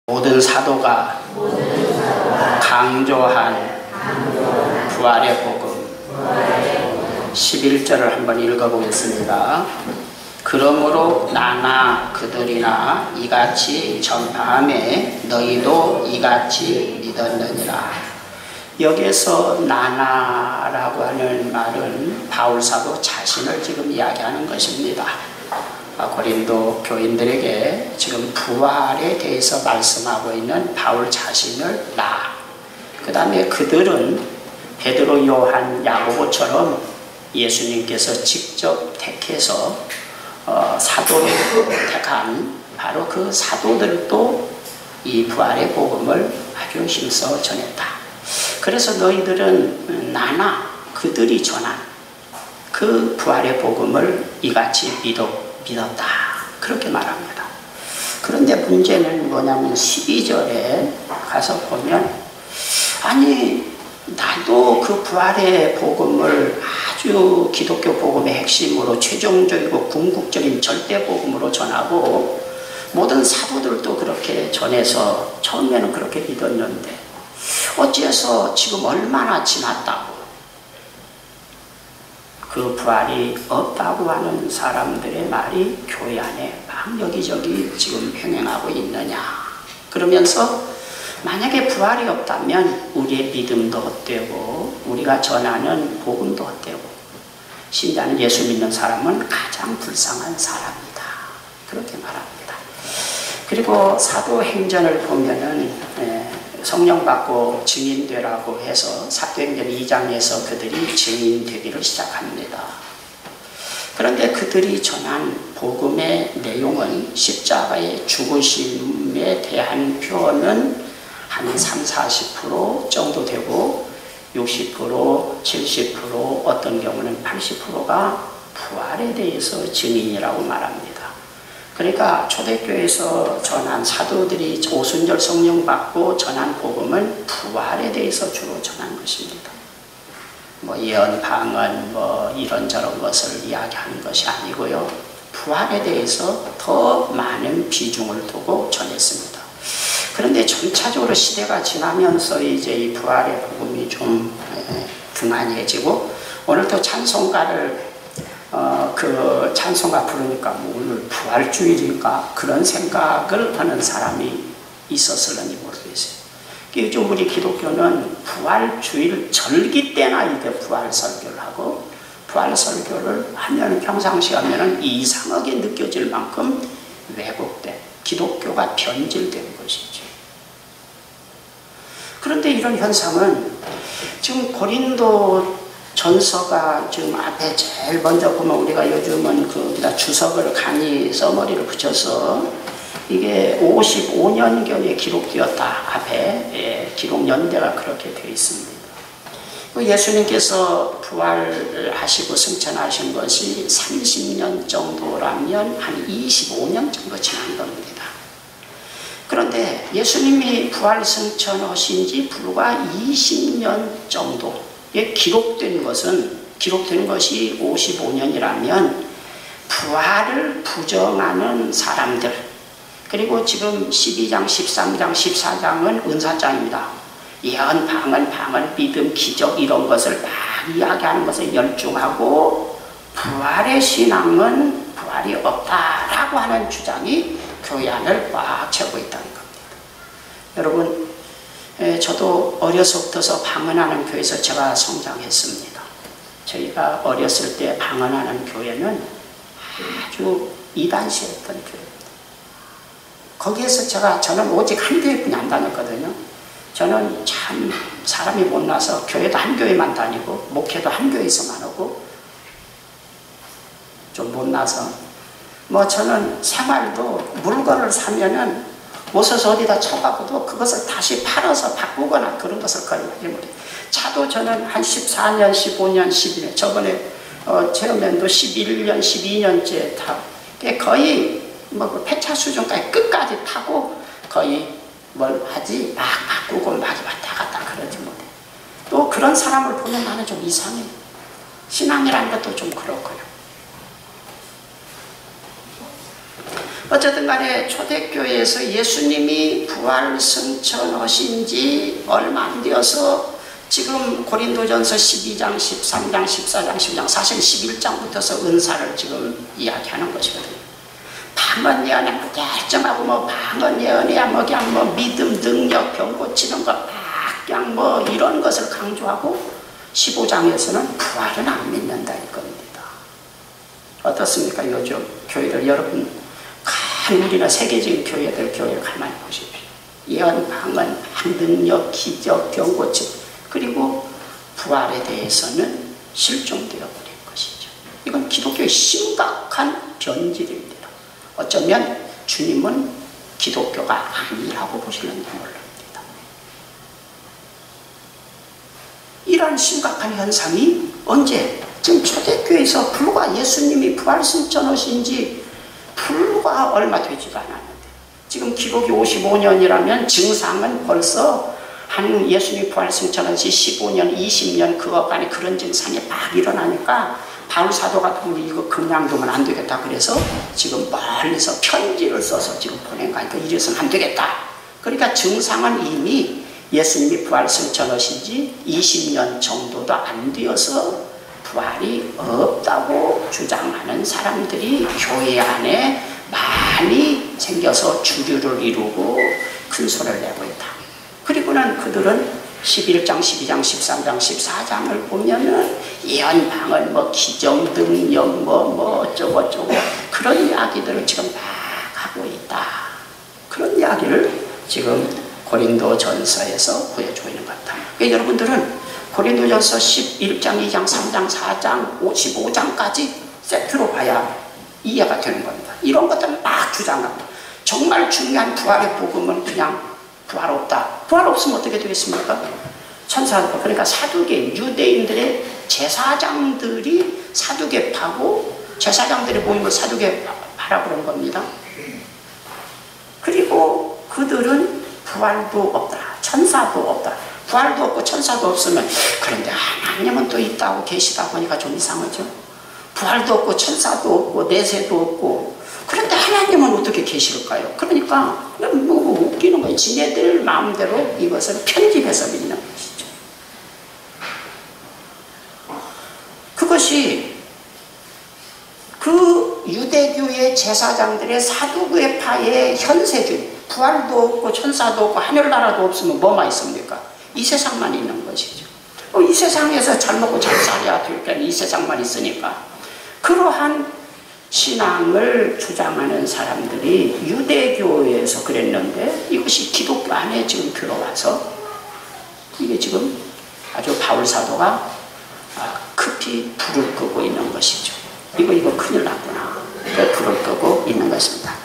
모든 사도가 강조한 부활의 복음 11절을 한번 읽어보겠습니다. 그러므로 나나 그들이나 이같이 전파하매 너희도 이같이 믿었느니라. 여기에서 나나라고 하는 말은 바울사도 자신을 지금 이야기하는 것입니다. 고린도 교인들에게 지금 부활에 대해서 말씀하고 있는 바울 자신을 나, 그 다음에 그들은 베드로, 요한, 야고보처럼 예수님께서 직접 택해서 사도를 택한 바로 그 사도들도 이 부활의 복음을 아주 힘써 전했다. 그래서 너희들은 나나 그들이 전한 그 부활의 복음을 이같이 믿었다. 그렇게 말합니다. 그런데 문제는 뭐냐면 12절에 가서 보면 아니 나도 그 부활의 복음을 아주 기독교 복음의 핵심으로 최종적이고 궁극적인 절대 복음으로 전하고 모든 사도들도 그렇게 전해서 처음에는 그렇게 믿었는데 어째서 지금 얼마나 지났다고 그 부활이 없다고 하는 사람들의 말이 교회 안에 막 여기저기 지금 행행하고 있느냐. 그러면서 만약에 부활이 없다면 우리의 믿음도 헛되고 우리가 전하는 복음도 헛되고 신자는 예수 믿는 사람은 가장 불쌍한 사람이다. 그렇게 말합니다. 그리고 사도행전을 보면은 성령 받고 증인되라고 해서 사도행전 2장에서 그들이 증인되기를 시작합니다. 그런데 그들이 전한 복음의 내용은 십자가의 죽으심에 대한 표현은 한 30-40% 정도 되고 60%, 70%, 어떤 경우는 80%가 부활에 대해서 증인이라고 말합니다. 그러니까 초대교회에서 전한 사도들이 오순절 성령 받고 전한 복음은 부활에 대해서 주로 전한 것입니다. 예언, 방언, 이런저런 것을 이야기하는 것이 아니고요. 부활에 대해서 더 많은 비중을 두고 전했습니다. 그런데 점차적으로 시대가 지나면서 이제 이 부활의 복음이 좀 등한해지고 오늘도 찬송가를 그 찬송가 부르니까 오늘 부활주일인가 그런 생각을 하는 사람이 있었을런지 모르겠어요. 요즘 우리 기독교는 부활주일 절기 때나 이게 부활설교를 하고 부활설교를 하면 평상시 하면 이상하게 느껴질 만큼 왜곡된 기독교가 변질된 것이죠. 그런데 이런 현상은 지금 고린도 전서가 지금 앞에 제일 먼저 보면 우리가 요즘은 주석을 강의 써머리를 붙여서 이게 55년경에 기록되었다. 앞에 기록 연대가 그렇게 되어 있습니다. 예수님께서 부활하시고 승천하신 것이 30년 정도라면 한 25년 정도 지난 겁니다. 그런데 예수님이 부활 승천하신 지 불과 20년 정도에 기록된 것이 55년이라면 부활을 부정하는 사람들 그리고 지금 12장, 13장, 14장은 은사장입니다. 예언, 방언, 믿음, 기적 이런 것을 막 이야기하는 것에 열중하고 부활의 신앙은 부활이 없다라고 하는 주장이 교회 안을 꽉 채우고 있다는 겁니다. 여러분, 저도 어려서부터 방언하는 교회에서 제가 성장했습니다. 저희가 어렸을 때 방언하는 교회는 아주 이단시했던 교회입니다. 거기에서 저는 오직 한 교회뿐이 안 다녔거든요. 저는 참 사람이 못나서 교회도 한 교회만 다니고 목회도 한 교회에서만 하고 좀 못나서 저는 생활도 물건을 사면은 옷을 어디다 쳐가고도 그것을 다시 팔아서 바꾸거나 그런 것을 거의 하지 못해요. 차도 저는 한 14년, 15년, 12년 저번에 체험연도 11년, 12년째 타고 거의 폐차 수준까지 끝까지 타고 거의 뭘 하지 막 바꾸고 막 왔다 갔다 그러지 못해. 또 그런 사람을 보면 나는 좀 이상해. 신앙이라는 것도 좀 그렇고요. 어쨌든 간에 초대교회에서 예수님이 부활 승천하신 지 얼마 안 되어서 지금 고린도전서 12장, 13장, 14장, 15장, 사실 11장부터서 은사를 지금 이야기하는 것이거든요. 방언 예언에 결정하고 뭐 방언 예언이야 뭐 그냥 뭐 믿음, 능력, 병 고치는 거 막 그냥 뭐 이런 것을 강조하고 15장에서는 부활은 안 믿는다 이겁니다. 어떻습니까? 요즘 교회들 여러분 우리나 세계적인 교회를 가만히 보십시오. 예언, 방언, 능력, 기적, 병 고침 그리고 부활에 대해서는 실종되어 버린 것이죠. 이건 기독교의 심각한 변질입니다. 어쩌면 주님은 기독교가 아니라고 보시는지 모릅니다. 이러한 심각한 현상이 언제? 지금 초대교회에서 불과 예수님이 부활승천하신 지 불과 얼마 되지가 않았는데 지금 기록이 55년이라면 증상은 벌써 한 예수님이 부활승천한 지 15년, 20년 그것간에 그런 증상이 막 일어나니까 바울 사도가 이거 그냥 두면 안 되겠다 그래서 지금 멀리서 편지를 써서 지금 보낸 거니까 이래서는 안 되겠다. 그러니까 증상은 이미 예수님이 부활승천하신 지 20년 정도도 안 되어서 부활이 없다고 주장하는 사람들이 교회 안에 많이 생겨서 주류를 이루고 큰 소리를 내고 있다. 그리고는 그들은 11장, 12장, 13장, 14장을 보면은 예언, 방언, 뭐 기정, 능력, 뭐 어쩌고 그런 이야기들을 지금 막 하고 있다. 그런 이야기를 지금 고린도전서에서 보여주고 있는 것 같다. 그러니까 여러분들은 고린도전서 11장, 2장, 3장, 4장, 55장까지 세트로 봐야 이해가 되는 겁니다. 이런 것들을 막 주장하고 정말 중요한 부활의 복음은 그냥 부활 없다. 부활 없으면 어떻게 되겠습니까? 천사도 그러니까 사두개 유대인들의 제사장들이 사두개파고 제사장들이 모임을 사두개파라고 그런 겁니다. 그리고 그들은 부활도 없다. 천사도 없다. 부활도 없고 천사도 없으면 그런데 하나님은 또 있다고 계시다 보니까 좀 이상하죠. 부활도 없고 천사도 없고 내세도 없고 그런데 하나님은 어떻게 계실까요? 그러니까 뭐 웃기는 거예요. 지네들 마음대로 이것을 편집해서 믿는 것이죠. 그것이 그 유대교의 제사장들의 사두개파의 현세주의 부활도 없고 천사도 없고 하늘나라도 없으면 뭐만 있습니까? 이 세상만 있는 것이죠. 이 세상에서 잘 먹고 잘 살아야 될 게 이 세상만 있으니까 그러한 신앙을 주장하는 사람들이 유대교에서 그랬는데 이것이 기독교 안에 지금 들어와서 이게 지금 아주 바울 사도가 급히 불을 끄고 있는 것이죠. 이거 큰일 났구나. 불을 끄고 있는 것입니다.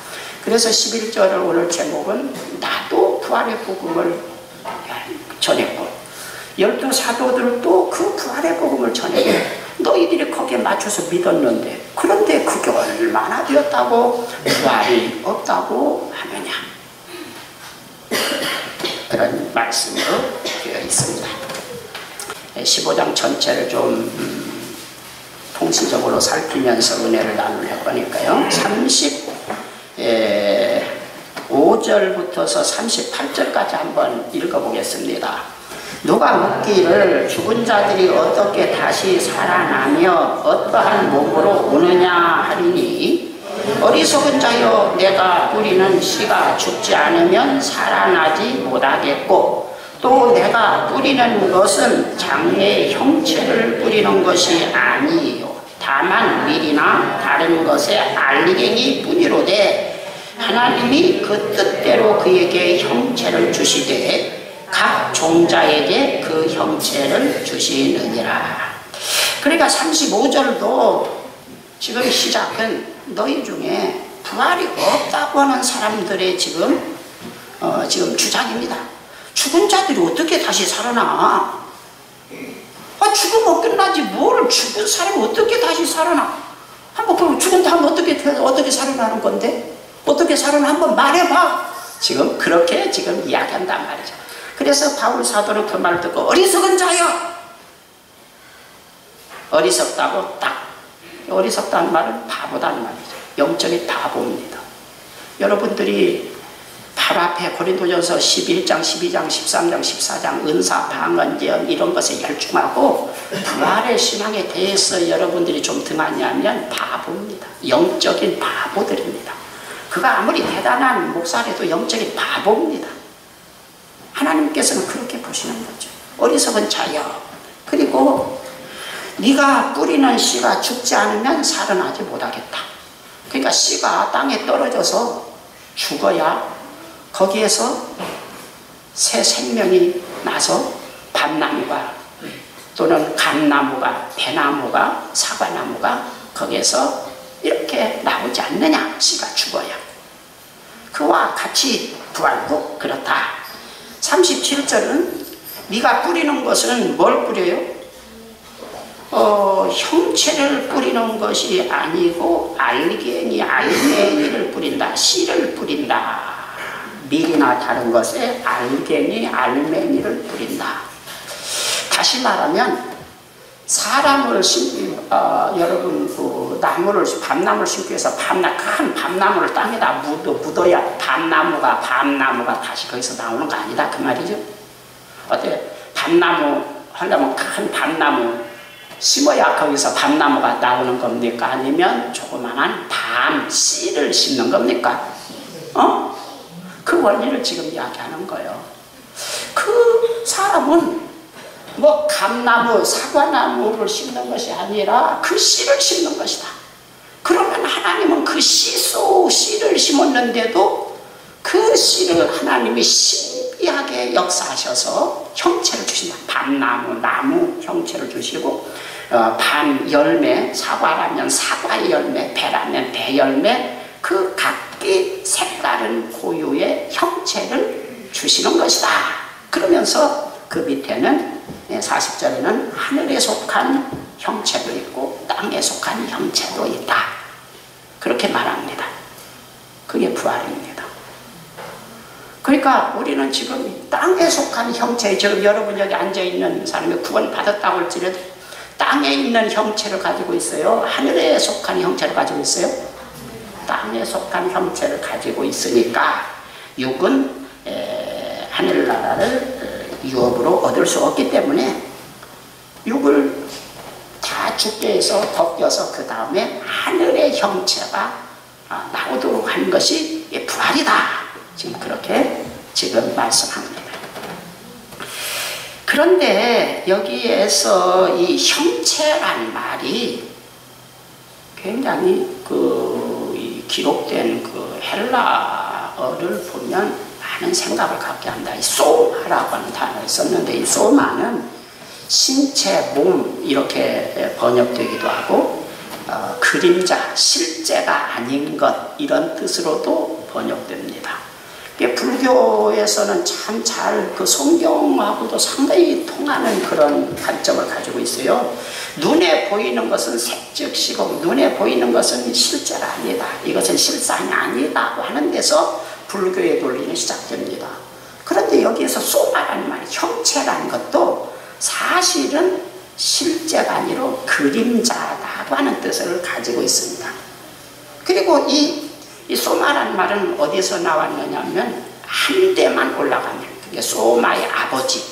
그래서 11절을 오늘 제목은 나도 부활의 복음을 전했고 12 사도들도 그 부활의 복음을 전했고 너희들이 거기에 맞춰서 믿었는데 그런데 그게 얼마나 되었다고 부활이 없다고 하느냐 그런 말씀으로 되어 있습니다. 15장 전체를 좀 통신적으로 살피면서 은혜를 나눌 거니까요. 35절부터서 38절까지 한번 읽어보겠습니다. 누가 묻기를 죽은 자들이 어떻게 다시 살아나며 어떠한 몸으로 오느냐 하리니 어리석은 자여 내가 뿌리는 씨가 죽지 않으면 살아나지 못하겠고 또 내가 뿌리는 것은 장래의 형체를 뿌리는 것이 아니요 다만 밀이나 다른 것의 알리갱이 뿐이로되 하나님이 그 뜻대로 그에게 형체를 주시되 각 종자에게 그 형체를 주시느니라. 그러니까 35절도 지금 시작은 너희 중에 부활이 없다고 하는 사람들의 지금 주장입니다. 죽은 자들이 어떻게 다시 살아나? 죽으면 끝나지 뭘 죽은 사람이 어떻게 다시 살아나? 한번 그럼 죽은 다음 어떻게 살아나는 건데? 어떻게 살아나 한번 말해봐. 지금 그렇게 지금 이야기한단 말이죠. 그래서 바울 사도는 그 말을 듣고 어리석은 자여 어리석다고 딱 어리석다는 말은 바보다는 말이죠. 영적인 바보입니다. 여러분들이 바로 앞에 고린도전서 11장, 12장, 13장, 14장 은사, 방언, 예언 이런 것에 열중하고 부활의 신앙에 대해서 여러분들이 좀 등하냐면 바보입니다. 영적인 바보들입니다. 그가 아무리 대단한 목사라도 영적인 바보입니다. 하나님께서는 그렇게 보시는 거죠. 어리석은 자여. 그리고 네가 뿌리는 씨가 죽지 않으면 살아나지 못하겠다. 그러니까 씨가 땅에 떨어져서 죽어야 거기에서 새 생명이 나서 밤나무가 또는 감나무가, 배나무가, 사과나무가 거기에서 이렇게 나오지 않느냐. 씨가 죽어야. 그와 같이 부활도 그렇다. 37절은 네가 뿌리는 것은 뭘 뿌려요? 형체를 뿌리는 것이 아니고 알갱이, 알맹이를 뿌린다. 씨를 뿌린다. 밀이나 다른 것에 알갱이, 알맹이를 뿌린다. 다시 말하면 사람을 여러분 그 나무를 밤나무를 심기 위해서 큰 밤나무를 땅에다 묻어야 밤나무가 다시 거기서 나오는 거 아니다 그 말이죠. 어때? 밤나무 하려면 큰 밤나무 심어야 거기서 밤나무가 나오는 겁니까? 아니면 조그만한 밤 씨를 심는 겁니까? 그 원리를 지금 이야기하는 거예요. 그 사람은 뭐 감나무, 사과나무를 심는 것이 아니라 그 씨를 심는 것이다. 그러면 하나님은 그 씨를 심었는데도 그 씨를 하나님이 신비하게 역사하셔서 형체를 주신다. 밤나무, 나무 형체를 주시고 밤 열매, 사과라면 사과의 열매, 배라면 배 열매, 그 각기 색다른 고유의 형체를 주시는 것이다. 그러면서 그 밑에는 40절에는 하늘에 속한 형체도 있고 땅에 속한 형체도 있다. 그렇게 말합니다. 그게 부활입니다. 그러니까 우리는 지금 땅에 속한 형체, 지금 여러분 여기 앉아있는 사람이 구원 받았다고 할지라도 땅에 있는 형체를 가지고 있어요? 하늘에 속한 형체를 가지고 있어요? 땅에 속한 형체를 가지고 있으니까 육은 하늘나라를 유업으로 얻을 수 없기 때문에 육을 다 죽게 해서 벗겨서 그 다음에 하늘의 형체가 나오도록 하는 것이 부활이다. 지금 그렇게 지금 말씀합니다. 그런데 여기에서 이 형체란 말이 굉장히 기록된 그 헬라어를 보면 많은 생각을 갖게 합니다. 이 소마라고 하는 단어를 썼는데 이 소마는 신체, 몸 이렇게 번역되기도 하고 그림자, 실제가 아닌 것 이런 뜻으로도 번역됩니다. 불교에서는 참 잘 그 성경하고도 상당히 통하는 그런 관점을 가지고 있어요. 눈에 보이는 것은 색즉시고 눈에 보이는 것은 실제가 아니다. 이것은 실상이 아니다고 하는 데서 불교의 논리는 시작됩니다. 그런데 여기에서 소마라는 말, 형체라는 것도 사실은 실제가 아니라 그림자라고 하는 뜻을 가지고 있습니다. 그리고 이 소마라는 말은 어디서 나왔느냐면 한 대만 올라가면 그게 소마의 아버지,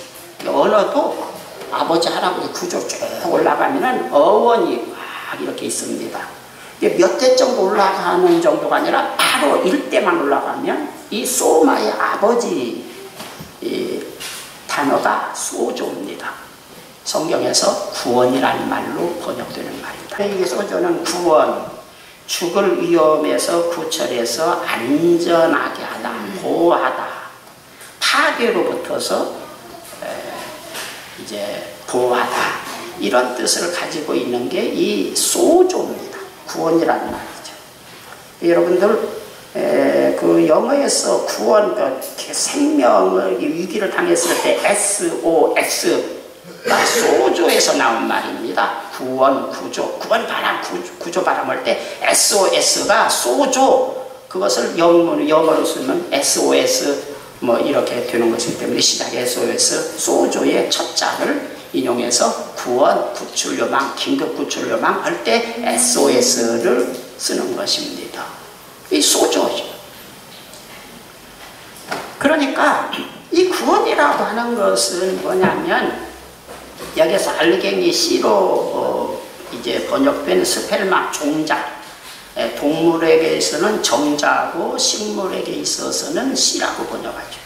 언어도 아버지 할아버지 구조 쭉 올라가면은 어원이 막 이렇게 있습니다. 몇 대 정도 올라가는 정도가 아니라 바로 1대만 올라가면 이 소마의 아버지 단어가 소조입니다. 성경에서 구원이라는 말로 번역되는 말입니다. 이 소조는 구원, 죽을 위험에서 구출해서 안전하게 하다, 보호하다, 파괴로부터서 이제 보호하다 이런 뜻을 가지고 있는 게 이 소조입니다. 구원이라는 말이죠. 여러분들 그 영어에서 구원, 생명의 위기를 당했을 때 SOS가 소조에서 나온 말입니다. 구원, 구조, 구원 바람, 구조 바람 할 때 SOS가 소조, 그것을 영어로 쓰면 SOS 뭐 이렇게 되는 것이기 때문에 시작에 SOS, 소조의 첫 자를 인용해서 구원, 구출 요망, 긴급 구출 요망 할 때 SOS를 쓰는 것입니다. 이 소조죠. 그러니까 이 구원이라고 하는 것은 뭐냐면 여기서 알갱이 씨로 이제 번역된 스펠마 종자, 동물에게서는 정자고 식물에게 있어서는 씨라고 번역하죠.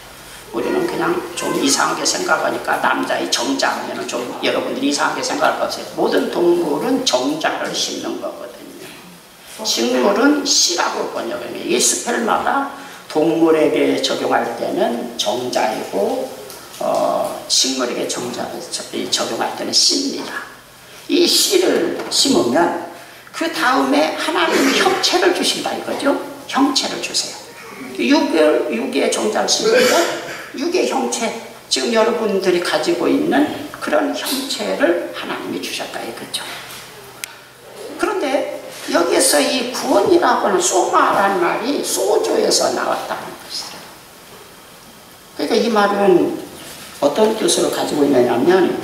우리는 그냥 좀 이상하게 생각하니까 남자의 정자면 좀 여러분들이 이상하게 생각할 것 같아요. 모든 동물은 정자를 심는 거거든요. 식물은 씨라고 번역해요. 이 스펠마가 동물에게 적용할 때는 정자이고 식물에게 적용할 때는 씨입니다. 이 씨를 심으면 그 다음에 하나님이 형체를 주신다 이거죠. 형체를 주세요. 육의 정자를 심으면 육의 형체, 지금 여러분들이 가지고 있는 그런 형체를 하나님이 주셨다 이거죠. 그런데 여기에서 이 구원이라고 하는 소마라는 말이 소조에서 나왔다는 것이에요. 그러니까 이 말은 어떤 뜻을 가지고 있느냐면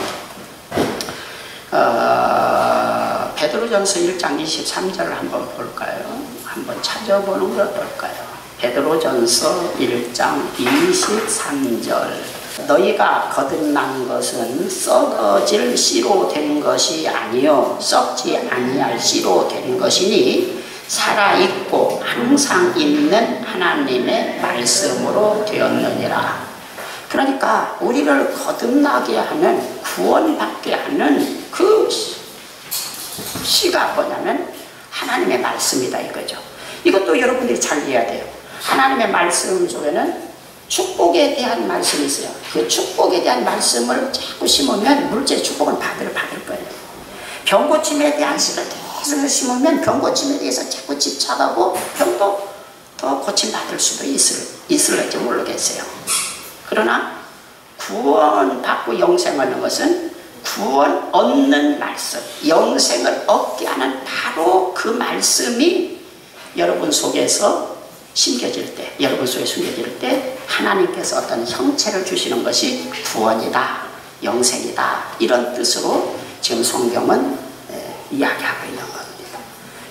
베드로전서 1장 23절을 한번 볼까요? 한번 찾아보는 게 어떨까요? 베드로전서 1장 23절 너희가 거듭난 것은 썩어질 씨로 된 것이 아니요 썩지 아니할 씨로 된 것이니 살아있고 항상 있는 하나님의 말씀으로 되었느니라. 그러니까 우리를 거듭나게 하는 구원받게 하는 그 씨가 뭐냐면 하나님의 말씀이다 이거죠. 이것도 여러분들이 잘 이해해야 돼요. 하나님의 말씀 속에는 축복에 대한 말씀이 있어요. 그 축복에 대한 말씀을 자꾸 심으면 물질의 축복을 받을 거예요. 병고침에 대한 씨를 계속 심으면 병고침에 대해서 자꾸 집착하고 병도 더 고침받을 수도 있을지 모르겠어요. 그러나 구원받고 영생 얻는 것은 구원 얻는 말씀, 영생을 얻게 하는 바로 그 말씀이 여러분 속에서 심겨질 때, 여러분 속에 숨겨질 때 하나님께서 어떤 형체를 주시는 것이 구원이다, 영생이다 이런 뜻으로 지금 성경은 이야기하고 있는 겁니다.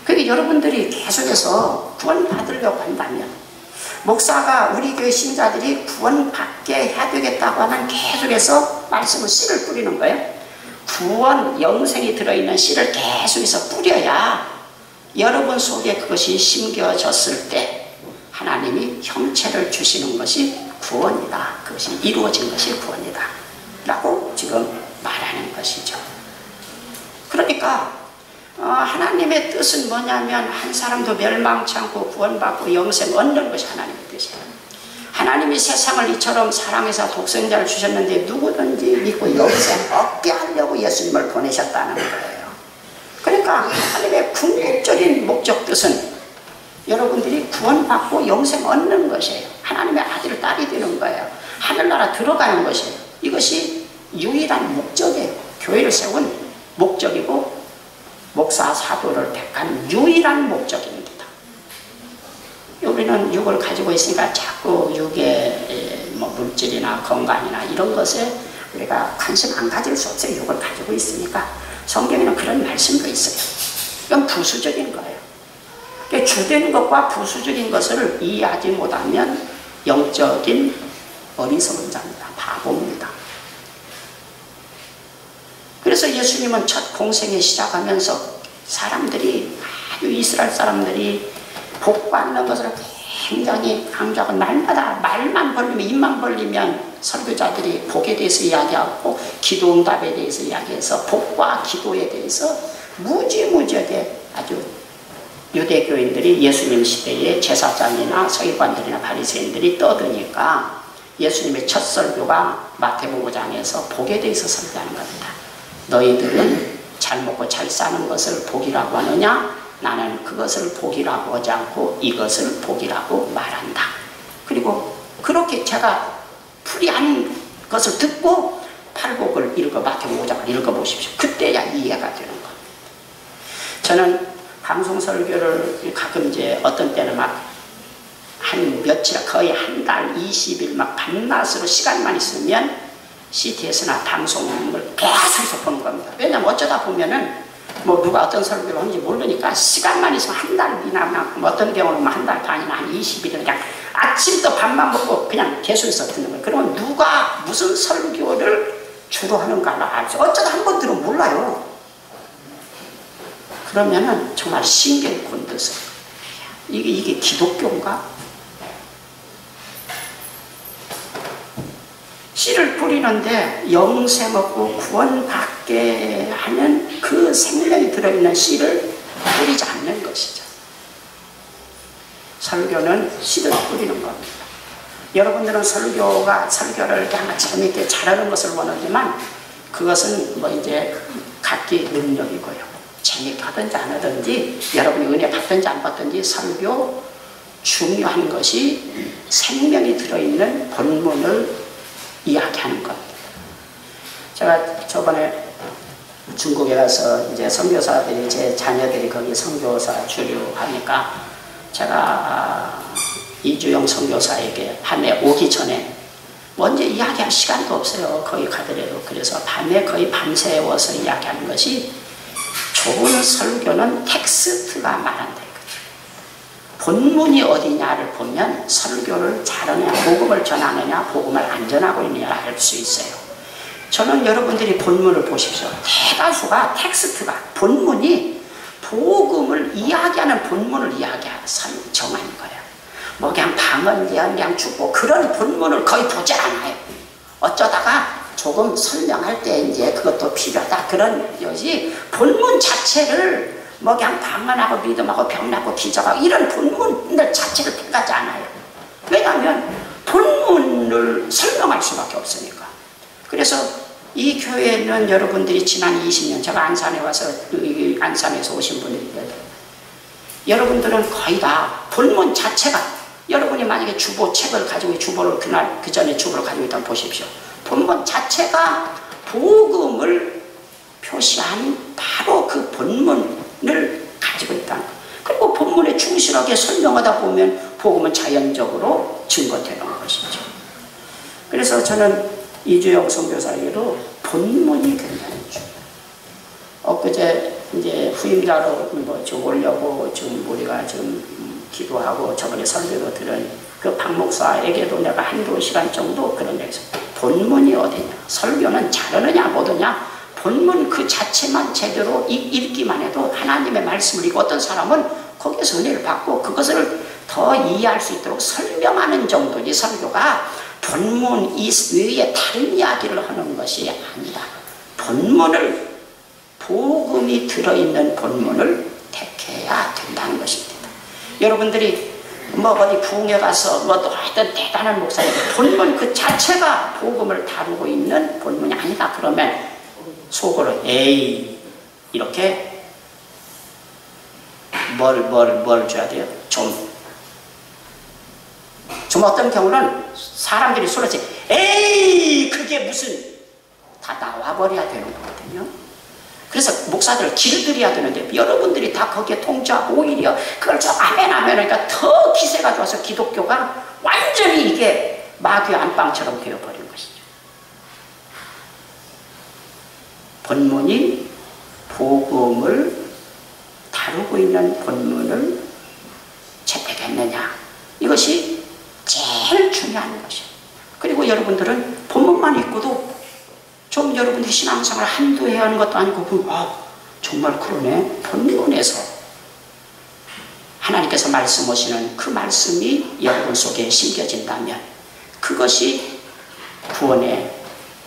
그러니까 여러분들이 계속해서 구원받으려고 한다면 목사가 우리 교회 신자들이 구원받게 해야 되겠다고 하면 계속해서 말씀을 씨를 뿌리는 거예요. 구원, 영생이 들어있는 씨를 계속해서 뿌려야 여러분 속에 그것이 심겨졌을 때 하나님이 형체를 주시는 것이 구원이다. 그것이 이루어진 것이 구원이다. 라고 지금 말하는 것이죠. 그러니까 하나님의 뜻은 뭐냐면 한 사람도 멸망치 않고 구원받고 영생 얻는 것이 하나님의 뜻이에요. 하나님이 세상을 이처럼 사랑해서 독생자를 주셨는데 누구든지 믿고 영생 얻게 하려고 예수님을 보내셨다는 거예요. 그러니까 하나님의 궁극적인 목적 뜻은 여러분들이 구원받고 영생 얻는 것이에요. 하나님의 아들, 딸이 되는 거예요. 하늘나라 들어가는 것이에요. 이것이 유일한 목적이에요. 교회를 세운 목적이고 목사, 사도를 택한 유일한 목적입니다. 우리는 육을 가지고 있으니까 자꾸 육의 물질이나 건강이나 이런 것에 우리가 관심 안 가질 수 없어요. 육을 가지고 있으니까. 성경에는 그런 말씀도 있어요. 이건 부수적인 거예요. 주된 것과 부수적인 것을 이해하지 못하면 영적인 어리석은 자입니다. 바보입니다. 그래서 예수님은 첫 공생에 시작하면서 사람들이 아주 이스라엘 사람들이 복 받는 것을 굉장히 강조하고 날마다 말만 벌리면 입만 벌리면 설교자들이 복에 대해서 이야기하고 기도 응답에 대해서 이야기해서 복과 기도에 대해서 무지무지하게 아주 유대교인들이 예수님 시대에 제사장이나 서기관들이나 바리새인들이 떠드니까 예수님의 첫 설교가 마태복음 5장에서 복에 대해서 설교하는 겁니다. 너희들은 잘 먹고 잘 사는 것을 복이라고 하느냐? 나는 그것을 복이라고 하지 않고 이것을 복이라고 말한다. 그리고 그렇게 제가 풀이한 것을 듣고 팔복을 마태복음 5장을 읽어보십시오. 그때야 이해가 되는 겁니다. 저는 방송 설교를 가끔 이제 어떤 때는 막 한 며칠, 거의 한 달, 20일 막 밤낮으로 시간만 있으면 CTS나 방송을 계속해서 보는 겁니다. 왜냐면 어쩌다 보면은 뭐 누가 어떤 설교를 하는지 모르니까 시간만 있으면 한 달이나 뭐 어떤 경우는 한 달 반이나 한 20일은 그냥 아침부터 밥만 먹고 그냥 개수해서 듣는 거예요. 그러면 누가 무슨 설교를 주로 하는가를 알죠. 어쩌다 한 번 들으면 몰라요. 그러면은 정말 신경이 곤두서 이게 기독교인가? 씨를 뿌리는데 영생 얻고 구원받게 하는 그 생명이 들어있는 씨를 뿌리지 않는 것이죠. 설교는 씨를 뿌리는 겁니다. 여러분들은 설교를 그냥 재미있게 잘하는 것을 원하지만 그것은 뭐 이제 각기 능력이고요. 재미있게 하든지 안 하든지 여러분이 은혜 받든지 안 받든지 설교 중요한 것이 생명이 들어있는 본문을 이야기하는 것. 제가 저번에 중국에 가서 이제 선교사들이 제 자녀들이 거기 선교사 주류하니까 제가 이주영 선교사에게 밤에 오기 전에 먼저 이야기할 시간도 없어요. 거기 가더라도. 그래서 밤에 거의 밤새워서 이야기하는 것이 좋은 설교는 텍스트가 말한다. 본문이 어디냐를 보면 설교를 잘하느냐, 복음을 전하느냐, 복음을 안 전하고 있느냐를 알 수 있어요. 저는 여러분들이 본문을 보십시오. 대다수가 텍스트가, 본문이 복음을 이야기하는 본문을 정하는 거예요. 뭐 그냥 방언, 그냥 죽고 그런 본문을 거의 보지 않아요. 어쩌다가 조금 설명할 때 이제 그것도 필요하다. 그런 것이 본문 자체를 뭐 그냥 방언하고 믿음하고 병나고 기적하고 이런 본문들 자체를 택하지 않아요. 왜냐하면 본문을 설명할 수밖에 없으니까. 그래서 이 교회는 여러분들이 지난 20년 제가 안산에 와서 안산에서 오신 분들이 여러분들은 거의 다 본문 자체가 여러분이 만약에 주보 책을 가지고 주보를 그 전에 주보를 가지고 있다면 보십시오. 본문 자체가 복음을 표시한 바로 그 본문을 가지고 있다는 거예요. 그리고 본문에 충실하게 설명하다 보면 복음은 자연적으로 증거되는 것이죠. 그래서 저는 이주영 선교사에게도 본문이 굉장히 중요해요. 엊그제 이제 후임자로 뭐 좀 오려고 지금 우리가 지금 기도하고 저번에 설교도 들은 그 박 목사에게도 내가 한두 시간 정도 그런 얘기했어요. 본문이 어디냐? 설교는 잘하느냐 못하냐? 본문 그 자체만 제대로 읽기만 해도 하나님의 말씀을 읽고 어떤 사람은 거기에서 은혜를 받고 그것을 더 이해할 수 있도록 설명하는 정도지 설교가 본문 이외에 다른 이야기를 하는 것이 아니다. 본문을 복음이 들어있는 본문을 택해야 된다는 것입니다. 여러분들이 뭐 어디 부흥회 가서 뭐 또 하여튼 대단한 목사님들 본문 그 자체가 복음을 다루고 있는 본문이 아니다 그러면 속으로 에이 이렇게 뭘 줘야 돼요? 좀 어떤 경우는 사람들이 소리치 에이 그게 무슨 다 나와버려야 되는 거거든요. 그래서 목사들을 길들여야 되는데 여러분들이 다 거기에 통제하고 오히려 그걸 좀 아멘 하니까 더 기세가 좋아서 기독교가 완전히 이게 마귀 안방처럼 되어버린 것이죠. 본문이 복음을 다루고 있는 본문을 채택했느냐 이것이 제일 중요한 것이에요. 그리고 여러분들은 본문만 읽고도 좀 여러분들이 신앙생활을 한두 해 하는 것도 아니고 정말 그러네. 본문에서 하나님께서 말씀하시는 그 말씀이 여러분 속에 심겨진다면 그것이 구원의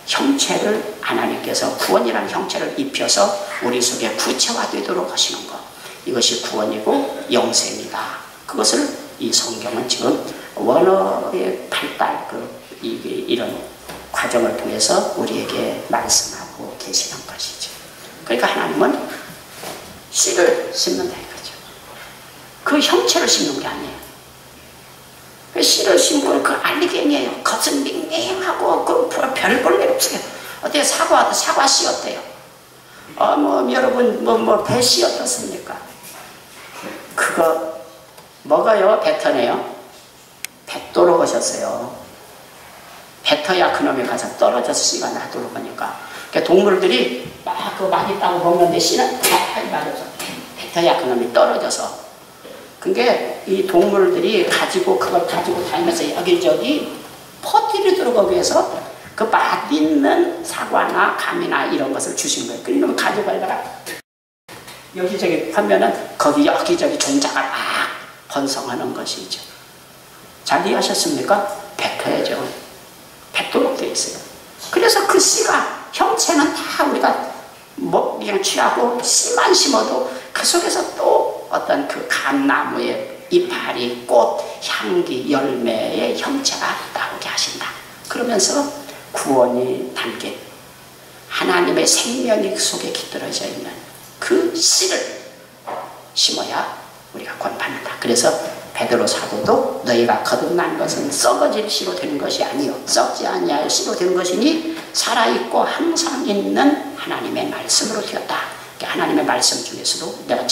형체를 하나님께서 구원이라는 형체를 입혀서 우리 속에 구체화되도록 하시는 것 이것이 구원이고 영생이다. 그것을 이 성경은 지금 원어의 발달 이런 과정을 통해서 우리에게 말씀하고 계시는 것이죠. 그러니까 하나님은 씨를 심는다 이거죠. 그 형체를 심는 게 아니에요. 그 씨를 심고는 그 알리갱이에요. 겉은 맹맹하고 그 별 볼 일 없어요. 어때요? 사과 씨 어때요? 여러분 배 씨 어떻습니까? 그거 먹어요? 뱉어내요? 뱉도록 하셨어요. 뱉어야 그놈이 가서 떨어져서 씨가 나도록 하니까. 그러니까 동물들이 막 그거 맛있다고 먹는데 씨는 딱 맞아서 뱉어야 그놈이 떨어져서. 그게 이 동물들이 그걸 가지고 다니면서 여기저기 퍼뜨리도록 하기 위해서 그 맛있는 사과나 감이나 이런 것을 주신 거예요. 그러면 가져가다가 여기저기 하면은 거기 여기저기 종자가 막 번성하는 것이죠. 잘 이해하셨습니까? 뱉어야죠. 뱉도록 되어 있어요. 그래서 그 씨가 형체는 다 우리가 그냥 취하고 씨만 심어도 그 속에서 또 어떤 그 감나무의 이파리, 꽃, 향기, 열매의 형체가 나오게 하신다. 그러면서 구원이 담긴 하나님의 생명이 속에 깃들어져 있는 그 씨를 심어야 우리가 구원받는다. 그래서 베드로 사도도 너희가 거듭난 것은 썩어질 씨로 되는 것이 아니요 썩지 아니할 씨로 되는 것이니 살아있고 항상 있는 하나님의 말씀으로 되었다. 하나님의 말씀 중에서도 내가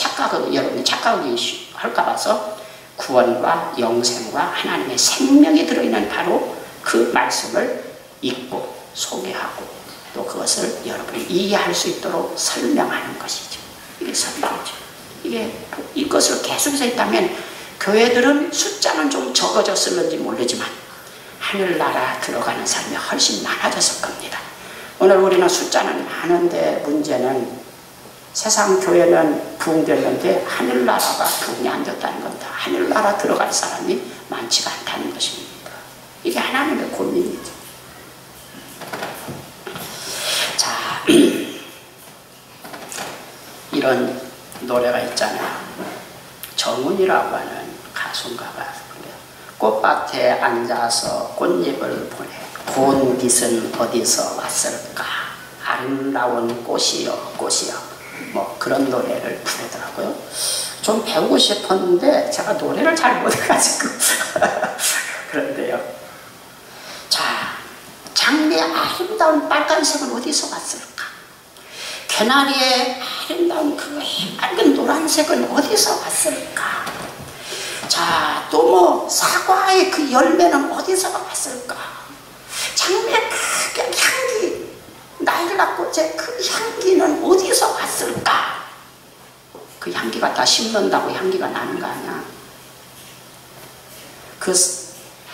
여러분이 착각이 할까 봐서 구원과 영생과 하나님의 생명이 들어있는 바로 그 말씀을 읽고 소개하고 또 그것을 여러분이 이해할 수 있도록 설명하는 것이죠. 이게 설명이죠. 이것을 계속해서 있다면 교회들은 숫자는 좀 적어졌을는지 모르지만 하늘나라 들어가는 사람이 훨씬 많아졌을 겁니다. 오늘 우리는 숫자는 많은데 문제는 세상 교회는 부흥됐는데 하늘나라가 부흥이 안 됐다는 겁니다. 하늘나라 들어갈 사람이 많지가 않다는 것입니다. 이게 하나님의 고민이죠. 자, 이런 노래가 있잖아요. 정훈이라고 하는 가수인가가 꽃밭에 앉아서 꽃잎을 보내 고운 빛은 어디서 왔을까 아름다운 꽃이여 꽃이여 뭐 그런 노래를 부르더라고요. 좀 배우고 싶었는데 제가 노래를 잘 못해가지고 그런데요. 자, 장미의 아름다운 빨간색은 어디서 왔을까? 개나리의 아름다운 그 맑은 노란색은 어디서 왔을까? 자, 또 뭐 사과의 그 열매는 어디서 왔을까? 장미의 그 향기, 나일락꽃의 그 향기는 어디서 왔을까? 그 향기 갖다 심는다고 향기가 나는 거 아니야? 그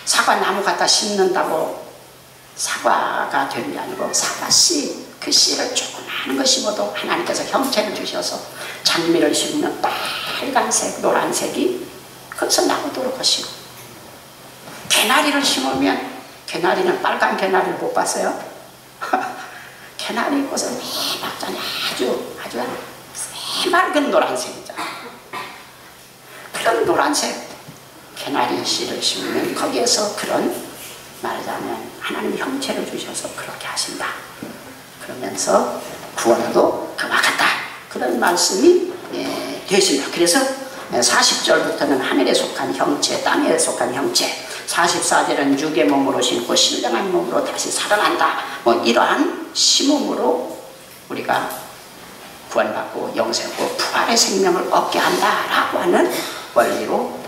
사과나무 갖다 심는다고 사과가 되는 게 아니고 사과씨, 그 씨를 조그마한 거 심어도 하나님께서 형체를 주셔서 장미를 심으면 빨간색, 노란색이 거기서 나오도록 하시고 개나리를 심으면 개나리는 빨간 개나리를 못 봤어요? 개나리 꽃은 해맑잖아요. 아주 해맑은 노란색이잖아요. 그런 노란색 개나리 씨를 심으면 거기에서 그런 말하자면 하나님 형체를 주셔서 그렇게 하신다. 그러면서 구원도 그와 같다. 그런 말씀이 되십니다. 그래서 40절부터는 하늘에 속한 형체, 땅에 속한 형체, 44절은 육의 몸으로 신고 신령한 몸으로 다시 살아난다. 뭐 이러한 심음으로 우리가 구원받고 영생하고 부활의 생명을 얻게 한다라고 하는 원리로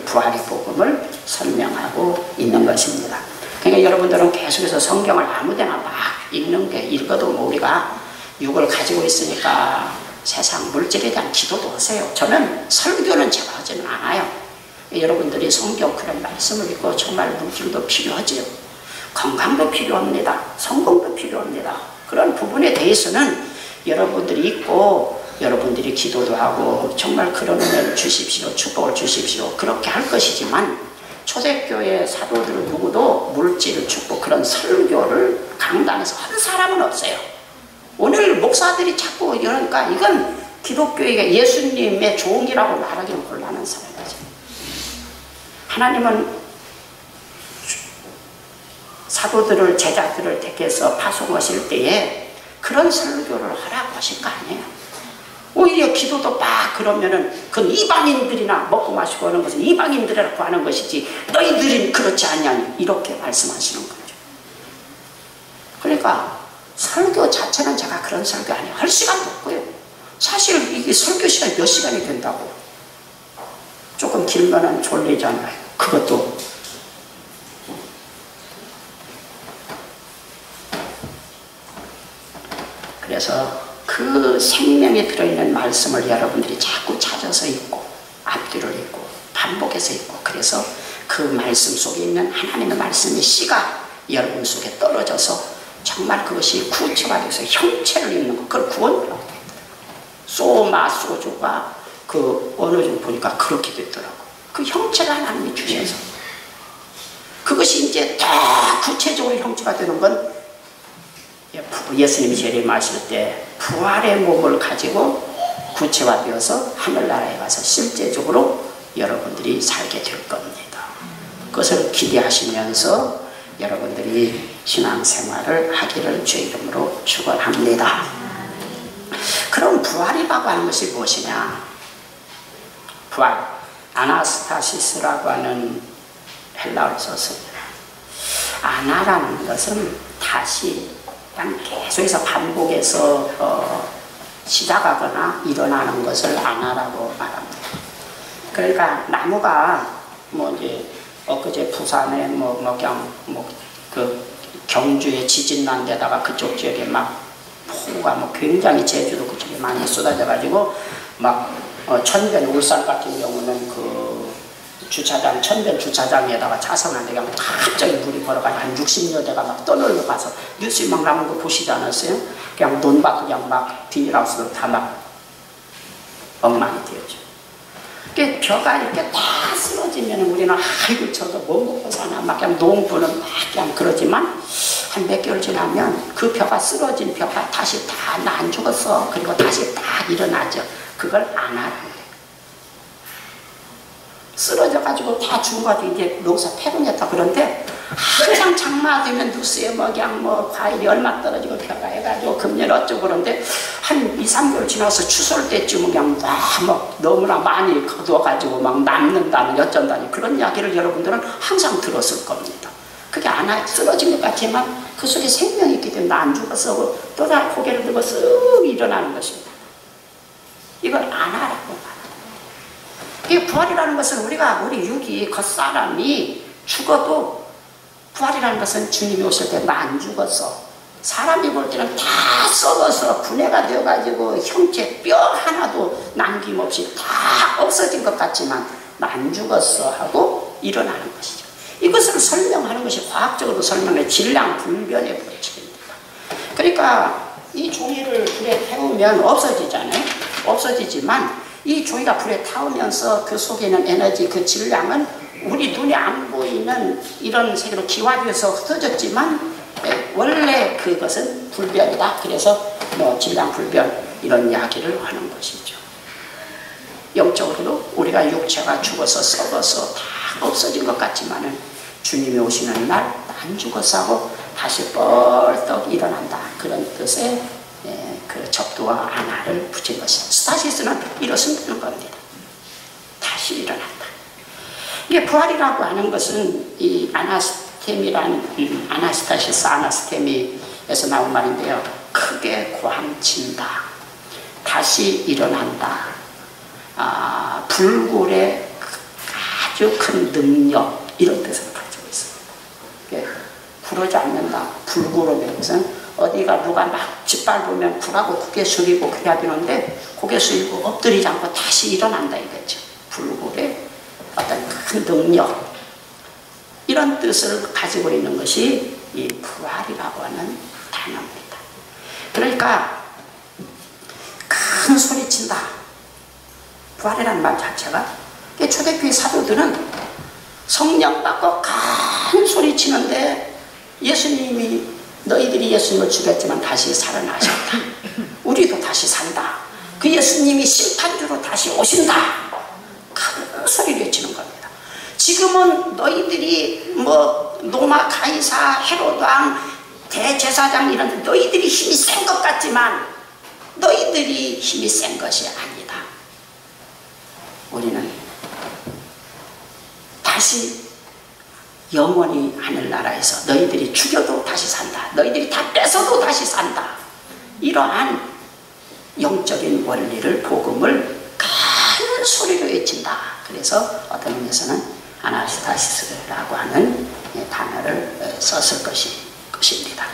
부활의 복음을 설명하고 있는 것입니다. 그러니까 여러분들은 계속해서 성경을 아무데나 막 읽는 게 읽어도 뭐 우리가 육을 가지고 있으니까 세상 물질에 대한 기도도 하세요. 저는 설교는 제가 하지는 않아요. 여러분들이 성경 그런 말씀을 읽고 정말 물질도 필요하지요. 건강도 필요합니다. 성공도 필요합니다. 그런 부분에 대해서는 여러분들이 읽고 여러분들이 기도도 하고 정말 그런 은혜를 주십시오. 축복을 주십시오. 그렇게 할 것이지만 초대교회 사도들 누구도 물질 축복 그런 설교를 강단에서 한 사람은 없어요. 오늘 목사들이 자꾸 이러니까 이건 기독교회가 예수님의 종이라고 말하기는 곤란한 사람이죠. 하나님은 사도들을 제자들을 택해서 파송하실 때에 그런 설교를 하라고 하신 거 아니에요. 오히려 기도도 막 그러면은 그건 이방인들이나 먹고 마시고 하는 것은 이방인들이라고 하는 것이지 너희들은 그렇지 않냐니 이렇게 말씀하시는 거죠. 그러니까 설교 자체는 제가 그런 설교 아니에요. 할 시간도 없고요. 사실 이게 설교 시간이 몇 시간이 된다고. 조금 길면은 졸리잖아요. 그것도. 그래서 그 생명에 들어있는 말씀을 여러분들이 자꾸 찾아서 읽고 앞뒤를 읽고 반복해서 읽고, 그래서 그 말씀 속에 있는 하나님의 말씀의 씨가 여러분 속에 떨어져서 정말 그것이 구체가 돼서 형체를 입는 것, 그걸 구원이라고 해요. 소마 소주가 그 어느 좀 보니까 그렇게 됐더라고. 그 형체를 하나님이 주셔서 그것이 이제 다 구체적으로 형체가 되는 건 예수님이 재림하실 때 부활의 몸을 가지고 구체화되어서 하늘나라에 가서 실제적으로 여러분들이 살게 될 겁니다. 그것을 기대하시면서 여러분들이 신앙생활을 하기를 주의 이름으로 축원합니다. 그럼 부활이라고 하는 것이 무엇이냐? 부활, 아나스타시스라고 하는 헬라어를 썼습니다. 아나라는 것은 다시 그냥 계속해서 반복해서 시작하거나 일어나는 것을 아나라고 말합니다. 그러니까 나무가 뭐 이제 엊그제 부산에 그 경주에 지진 난 데다가 그쪽 지역에 막 폭우가 뭐 굉장히 제주도 그쪽에 많이 쏟아져 가지고 막 천변 울산 같은 경우는 그 주차장 천변 주차장에다가 차선한 데가 갑자기 물이 걸어가지고 한 60여 대가 막 떠놀러 가서 뉴스에 막 나온 거 보시지 않았어요? 그냥 논밭 그냥 막 비닐하우스로 다 막 엉망이 되었죠. 벼가 이렇게 다 쓰러지면 우리는 아이고 저거 뭐 먹고 사나 막 그냥 농부는 막 그냥 그러지만 한 몇 개월 지나면 그 벼가 쓰러진 벼가 다시 다 나 안 죽었어. 그리고 다시 다 일어나죠. 그걸 안 하라는 거예요. 쓰러져가지고 다 죽은 것 같아요. 이제 농사 패분했다. 그런데 항상 장마 되면 뉴스에 뭐 그냥 뭐 과일이 얼마 떨어지고 벼가 해가지고 금년 어쩌고 그런데 한 2, 3개월 지나서 추설 때쯤은 그냥 막 너무나 많이 거두어가지고 막 남는다는 어쩐다니 그런 이야기를 여러분들은 항상 들었을 겁니다. 그게 안 쓰러진 것 같지만 그 속에 생명이 있기 때문에 나 안 죽어서 또 다 고개를 들고 쓱 일어나는 것입니다. 이걸 안 하라고 말합니다. 이 부활이라는 것은 우리 육이 겉사람이 죽어도 부활이라는 것은 주님이 오실 때 나 안 죽었어. 사람이 볼 때는 다 썩어서 분해가 되어가지고 형체 뼈 하나도 남김없이 다 없어진 것 같지만 나 안 죽었어 하고 일어나는 것이죠. 이것을 설명하는 것이 과학적으로 설명해 질량불변의 법칙입니다. 그러니까 이 종이를 불에 태우면 없어지잖아요. 없어지지만 이 종이가 불에 타오면서 그 속에 있는 에너지, 그 질량은 우리 눈에 안 보이는 이런 색으로 기화되어서 흩어졌지만 원래 그것은 불변이다. 그래서 뭐 질량불변 이런 이야기를 하는 것이죠. 영적으로도 우리가 육체가 죽어서 썩어서 다 없어진 것 같지만은 주님이 오시는 날 안 죽어서 하고 다시 뻘떡 일어난다. 그런 뜻의 그 접두와 아나를 붙인 것이죠. 스타시스는 이렇습니다 겁니다. 다시 일어난다. 이게 부활이라고 하는 것은 이 아나스템이라는 아나스타시스 아나스테미에서 나온 말인데요. 크게 고함친다. 다시 일어난다. 불굴의 아주 큰 능력 이런 뜻을 가지고 있습니다. 구르지 않는다. 불구르는 것은 어디가 누가 막 짓밟으면 굴하고 고개 숙이고 그래야 되는데 고개 숙이고 엎드리지 않고 다시 일어난다 이거죠. 불굴의 어떤 큰 능력 이런 뜻을 가지고 있는 것이 이 부활이라고 하는 단어입니다. 그러니까 큰 소리친다. 부활이라는 말 자체가 초대교회 사도들은 성령 받고 큰 소리치는데 예수님이 너희들이 예수님을 죽였지만 다시 살아나셨다. 우리도 다시 산다. 그 예수님이 심판주로 다시 오신다. 큰 소리를 외치는 겁니다. 지금은 너희들이 뭐 로마 가이사 헤로당 대제사장 이런 너희들이 힘이 센 것 같지만 너희들이 힘이 센 것이 아니다. 우리는 다시 영원히 하늘나라에서 너희들이 죽여도 다시 산다. 너희들이 다 뺏어도 다시 산다. 이러한 영적인 원리를 복음을 큰 소리로 외친다. 그래서 어떤 의미에서는 아나스타시스라고 하는 단어를 썼을 것입니다.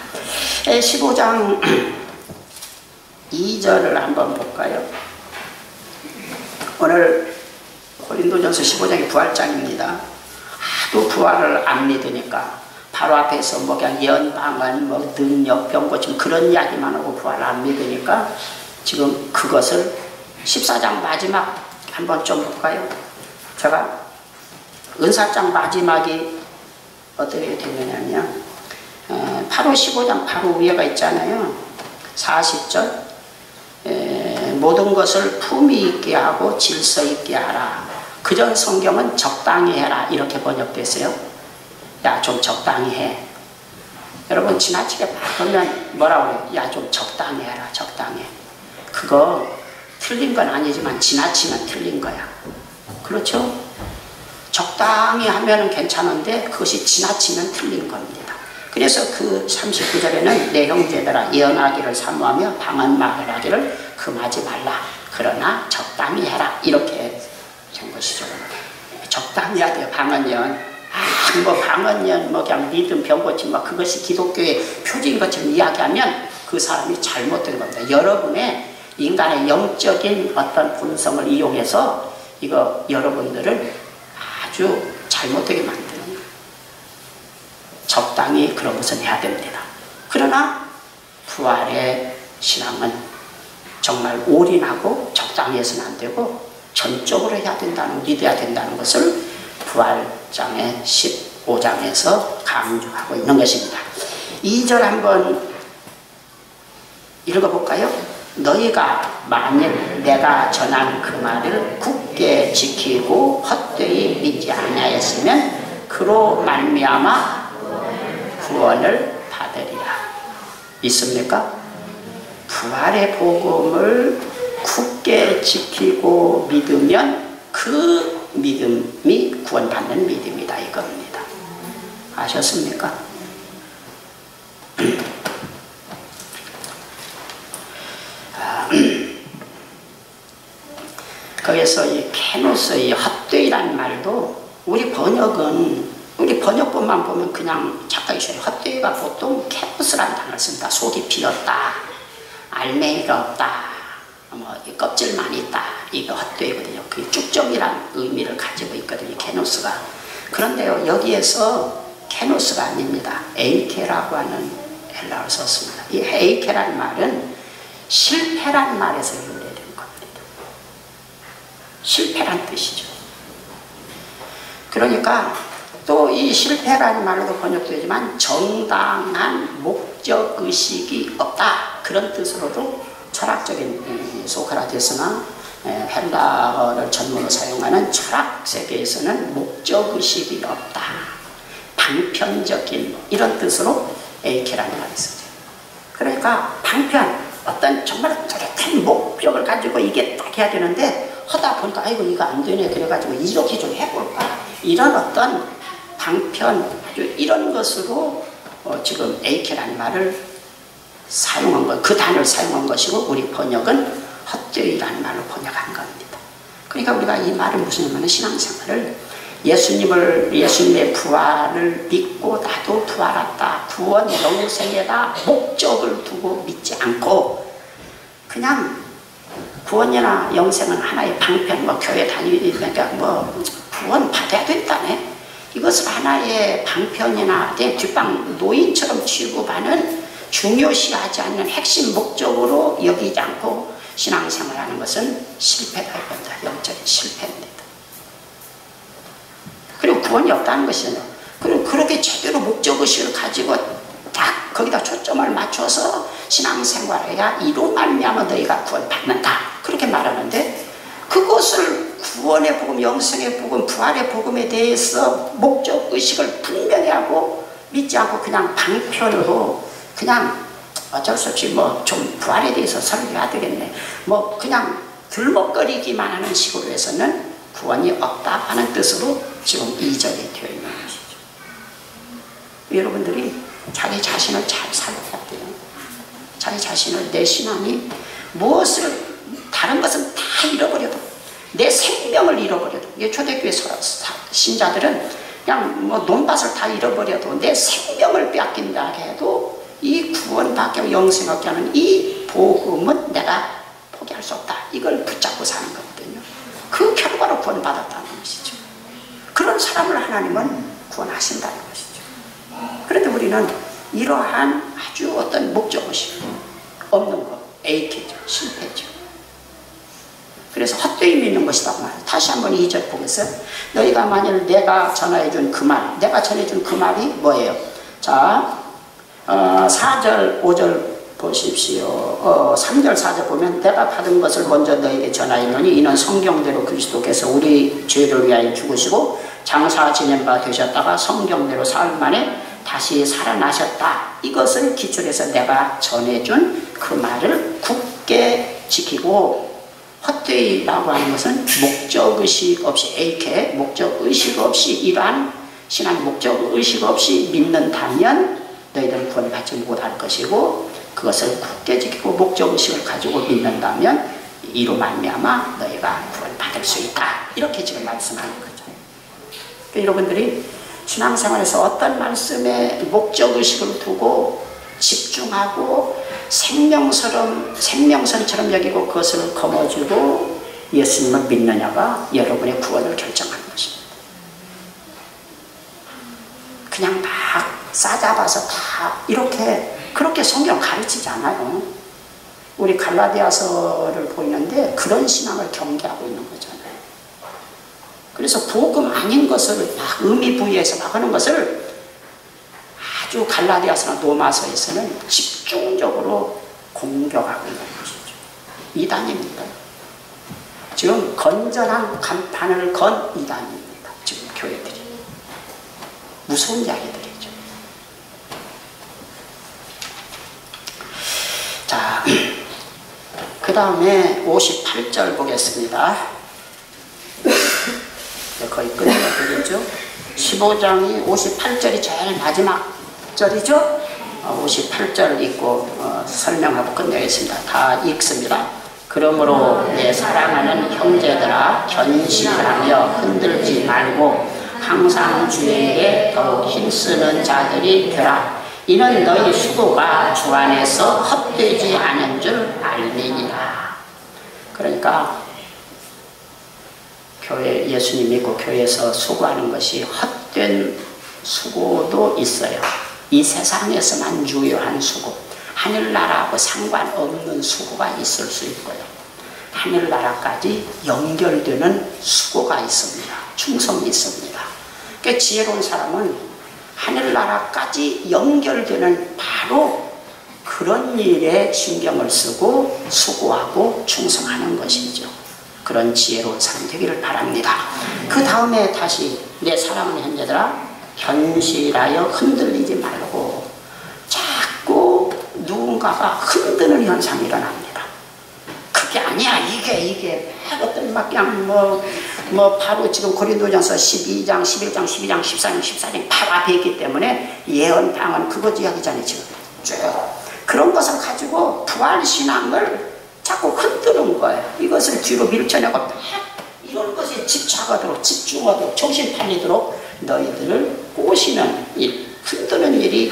15장 2절을 한번 볼까요? 오늘 고린도전서 15장이 부활장입니다. 하도 부활을 안 믿으니까 바로 앞에서 뭐 그냥 연방언, 뭐 능력, 병고침 그런 이야기만 하고 부활을 안 믿으니까 지금 그것을 14장 마지막 한번 좀 볼까요? 제가 은사장 마지막이 어떻게 되느냐면 바로 15장 바로 위에가 있잖아요. 40절 모든 것을 품위 있게 하고 질서 있게 하라. 그전 성경은 적당히 해라 이렇게 번역됐어요. 야 좀 적당히 해. 여러분 지나치게 바꾸면 뭐라고 그래요? 야 좀 적당히 해라. 적당히. 그거 틀린 건 아니지만 지나치면 틀린 거야. 그렇죠? 적당히 하면 괜찮은데 그것이 지나치면 틀린 겁니다. 그래서 그 39절에는 내 형제들아 예언하기를 사모하며 방언 말하기를 금하지 말라. 그러나 적당히 해라. 이렇게 된 것이죠. 적당히 해야 돼요. 방언 예언. 뭐 방언 예언 뭐 그냥 믿음 병고침 뭐 그것이 기독교의 표지인 것처럼 이야기하면 그 사람이 잘못된 겁니다. 여러분의 인간의 영적인 어떤 본성을 이용해서 이거 여러분들을 아주 잘못되게 만드는 거예요. 적당히 그런 것은 해야 됩니다. 그러나 부활의 신앙은 정말 올인하고 적당히 해서는 안 되고 전적으로 해야 된다는, 믿어야 된다는 것을 부활장의 15장에서 강조하고 있는 것입니다. 2절 한번 읽어볼까요? 너희가 만일 내가 전한 그 말을 굳게 지키고 헛되이 믿지 아니하였으면 그로 말미암아 구원을 받으리라. 있습니까? 부활의 복음을 굳게 지키고 믿으면 그 믿음이 구원받는 믿음이다 이겁니다. 아셨습니까? 거기서 이 케노스, 이 헛되이라는 말도 우리 번역본만 보면 그냥 착각이셔요. 헛되이가 보통 케노스라는 단어를 씁니다. 속이 비었다, 알맹이가 없다, 뭐 껍질만 있다. 이거 헛되이거든요. 그게 쭉정이라는 의미를 가지고 있거든요. 케노스가. 그런데요, 여기에서 케노스가 아닙니다. 에이케라고 하는 헬라어를 썼습니다. 이 에이케라는 말은 실패란 말에서 유래된 겁니다. 실패란 뜻이죠. 그러니까 또 이 실패라는 말로도 번역되지만 정당한 목적의식이 없다. 그런 뜻으로도 철학적인 소크라테스나 헬라어를 전문으로 사용하는 철학 세계에서는 목적의식이 없다. 방편적인 이런 뜻으로 에이케라는 말이 쓰죠. 그러니까 방편, 어떤 정말 뚜렷한 목적을 가지고 이게 딱 해야 되는데 하다 보니까 아이고 이거 안 되네 그래가지고 이렇게 좀 해볼까 이런 어떤 방편 이런 것으로 지금 에이케라는 말을 사용한 것, 그 단어를 사용한 것이고 우리 번역은 헛되이라는 말로 번역한 겁니다. 그러니까 우리가 이 말은 무슨 의미냐면 신앙생활을 예수님의 부활을 믿고 나도 부활했다. 구원 영생에다 목적을 두고 믿지 않고 그냥 구원이나 영생은 하나의 방편, 뭐 교회 다니니까 뭐 구원 받아야 된다네. 이것을 하나의 방편이나 내 뒷방 노인처럼 취급하는 중요시하지 않는 핵심 목적으로 여기지 않고 신앙생활하는 것은 실패다 이겁니다. 영적인 실패입니다. 그리고 구원이 없다는 것이잖아요. 그리고 그렇게 제대로 목적의식을 가지고 딱 거기다 초점을 맞춰서 신앙생활해야 이로 말미암아 너희가 구원받는다. 그렇게 말하는데 그것을 구원의 복음, 영생의 복음, 부활의 복음에 대해서 목적의식을 분명히 하고 믿지 않고 그냥 방편으로 그냥 어쩔 수 없이 뭐 좀 부활에 대해서 설교해야 되겠네. 뭐 그냥 들먹거리기만 하는 식으로 해서는 구원이 없다 하는 뜻으로 지금 2절에 되어 있는 것이죠. 여러분들이 자기 자신을 잘 살펴야 돼요. 자기 자신을, 내 신앙이 무엇을, 다른 것은 다 잃어버려도, 내 생명을 잃어버려도, 초대교회 신자들은 그냥 뭐 논밭을 다 잃어버려도 내 생명을 빼앗긴다 해도 이 구원받게 영생하게 하는 이 복음은 내가 포기할 수 없다. 이걸 붙잡고 사는 거거든요. 그 결과로 구원받았다는 것이죠. 그런 사람을 하나님은 구원하신다는 것이죠. 그런데 우리는 이러한 아주 어떤 목적의식 없는 것, 에이케죠. 실패죠. 그래서 헛되이 믿는 것이라고 말해요. 다시 한번 2절 보겠어요. 너희가 만일 내가 전해준 그 말, 내가 전해준 그 말이 뭐예요? 자, 4절, 5절 보십시오. 3절, 4절 보면 내가 받은 것을 먼저 너희에게 전하였노니 이는 성경대로 그리스도께서 우리 죄를 위하여 죽으시고 장사 지낸 바 되셨다가 성경대로 사흘 만에 다시 살아나셨다. 이것을 기초해서 내가 전해준 그 말을 굳게 지키고, 헛되이라고 하는 것은 목적의식 없이, 에이케, 목적의식 없이 이러한 신앙 목적의식 없이 믿는다면 너희들은 구원을 받지 못할 것이고, 그것을 굳게 지키고 목적의식을 가지고 믿는다면 이로 말미암아 너희가 구원받을 수 있다. 이렇게 지금 말씀하는 거죠. 그러니까 여러분들이 신앙생활에서 어떤 말씀에 목적의식을 두고 집중하고 생명선처럼 여기고 그것을 거머쥐고 예수님을 믿느냐가 여러분의 구원을 결정하는 것입니다. 그냥 막 싸잡아서 다 이렇게 그렇게 성경 가르치지 않아요. 우리 갈라디아서를 보이는데 그런 신앙을 경계하고 있는 거잖아요. 그래서 복음 아닌 것을 막 의미 부여해서 막 하는 것을 아주 갈라디아서나 로마서에서는 집중적으로 공격하고 있는 것이죠. 이단입니다. 지금 건전한 간판을 건 이단입니다. 지금 교회들이. 무서운 자기들이죠. 자, 그 다음에 58절 보겠습니다. 거의 끝내야 되겠죠. 15장이 58절이 제일 마지막 절이죠. 58절 읽고 설명하고 끝내겠습니다. 다 읽습니다. 그러므로 내 사랑하는 형제들아 견실하며 흔들지 말고 항상 주에게 더욱 힘쓰는 자들이 되라. 이는 너희 수고가 주 안에서 헛되지 않은 줄 알미니라. 그러니까 교회, 예수님 믿고 교회에서 수고하는 것이 헛된 수고도 있어요. 이 세상에서만 유효한 수고, 하늘나라하고 상관없는 수고가 있을 수 있고요. 하늘나라까지 연결되는 수고가 있습니다. 충성이 있습니다. 그러니까 지혜로운 사람은 하늘나라까지 연결되는 바로 그런 일에 신경을 쓰고 수고하고 충성하는 것이죠. 그런 지혜로운 사람 되기를 바랍니다. 그 다음에 다시 내 사랑하는 형제들아 견실하여 흔들리지 말고, 자꾸 누군가가 흔드는 현상이 일어납니다. 그게 아니야. 이게 어떤 막 그냥 뭐 바로 지금 고린도전서 12장, 11장, 12장, 14장, 14장 바로 앞에 있기 때문에 예언 당은 그거 이야기잖아요. 지금 쭉 그런 것을 가지고 부활신앙을 자꾸 흔드는 거예요. 이것을 뒤로 밀쳐내고 이런 것에 집중하도록 정신 팔리도록 너희들을 꼬시는 일, 흔드는 일이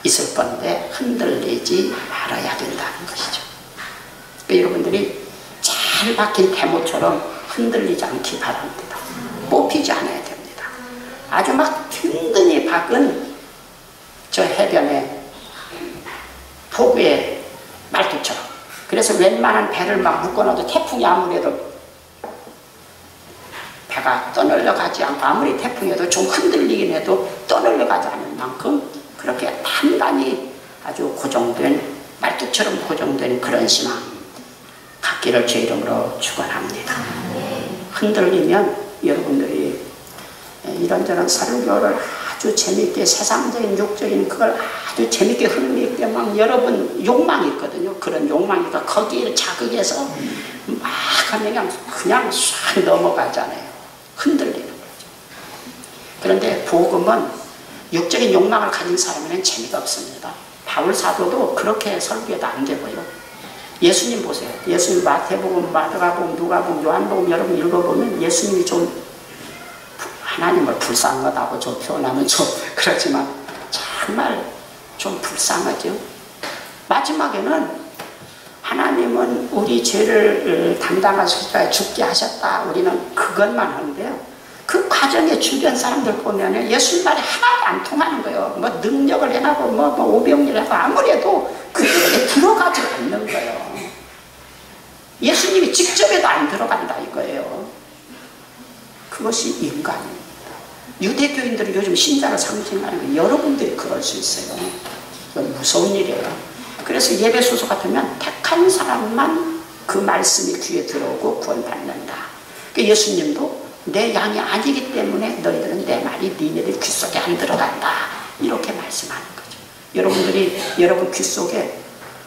있을 건데 흔들리지 말아야 된다는 것이죠. 그러니까 여러분들이 잘 박힌 대모처럼 흔들리지 않기 바랍니다. 뽑히지 않아야 됩니다. 아주 막 든든히 박은 저 해변에 포구의 말뚝처럼. 그래서 웬만한 배를 막 묶어놔도 태풍이 아무래도 배가 떠늘려 가지 않고, 아무리 태풍에도 좀 흔들리긴 해도 떠늘려 가지 않을 만큼 그렇게 단단히 아주 고정된, 말뚝처럼 고정된 그런 신앙 갖기를 제 이름으로 축원합니다. 흔들리면 여러분들이 이런저런 설교를 아주 재밌게, 세상적인 육적인 그걸 아주 재밌게 흥미있게 막 여러분 욕망이 있거든요. 그런 욕망이니까 거기를 자극해서 막 하면 그냥 싹 넘어가잖아요. 흔들리는 거죠. 그런데 복음은 육적인 욕망을 가진 사람에는 재미가 없습니다. 바울 사도도 그렇게 설교해도 안 되고요. 예수님 보세요. 예수님 마태복음, 마가복음, 누가복음, 요한복음 여러분 읽어보면 예수님이 좀 하나님을 불쌍하다고 좀 표현하면 좀 그렇지만 정말 좀 불쌍하죠. 마지막에는 하나님은 우리 죄를 담당하시다 죽게 하셨다. 우리는 그것만 하는데요. 그 과정에 주변 사람들 보면 예수님 말이 하나도 안 통하는 거예요. 뭐 능력을 해나고 뭐 오병이를 하고 아무래도 그들에게 들어가지 않는 거예요. 예수님이 직접 해도 안 들어간다 이거예요. 그것이 인간입니다. 유대교인들은 요즘 신자를 상징하는 거 여러분들이 그럴 수 있어요. 이건 무서운 일이에요. 그래서 예배소서 같으면 택한 사람만 그 말씀이 귀에 들어오고 구원받는다. 예수님도 내 양이 아니기 때문에 너희들은 내 말이 니네들 귀 속에 안 들어간다. 이렇게 말씀하는 거죠. 여러분들이 여러분 귀 속에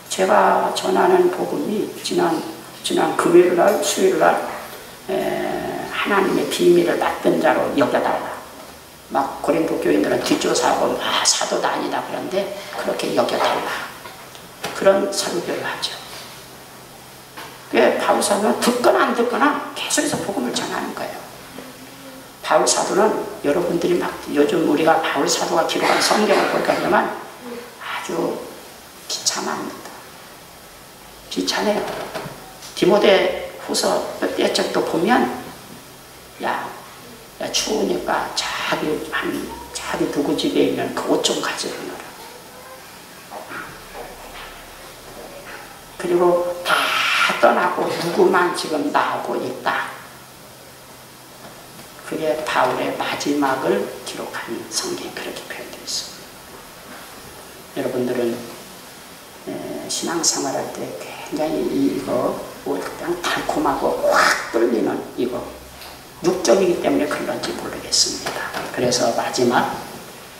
제가 전하는 복음이 지난 금요일날 수요일날 하나님의 비밀을 받던 자로 여겨달라. 막 고린도 교인들은 뒷조사하고 사도도 아니다 그런데 그렇게 여겨달라. 그런 설교를 하죠. 바울 사도는 듣거나 안 듣거나 계속해서 복음을 전하는 거예요. 바울 사도는 여러분들이 막 요즘 우리가 바울 사도가 기록한 성경을 보니까 그러면 아주 비참합니다. 비참해요. 디모데 후서 때 책도 보면 야 추우니까 자기 누구 집에 있는 그 옷 좀 가져오너라. 그리고 다 떠나고 누구만 지금 나오고 있다. 그게 바울의 마지막을 기록한 성경이 그렇게 표현되어 있습니다. 여러분들은 신앙생활할 때 굉장히 이거 그냥 달콤하고 확 뚫리는 이거 육적이기 때문에 그런지 모르겠습니다. 그래서 마지막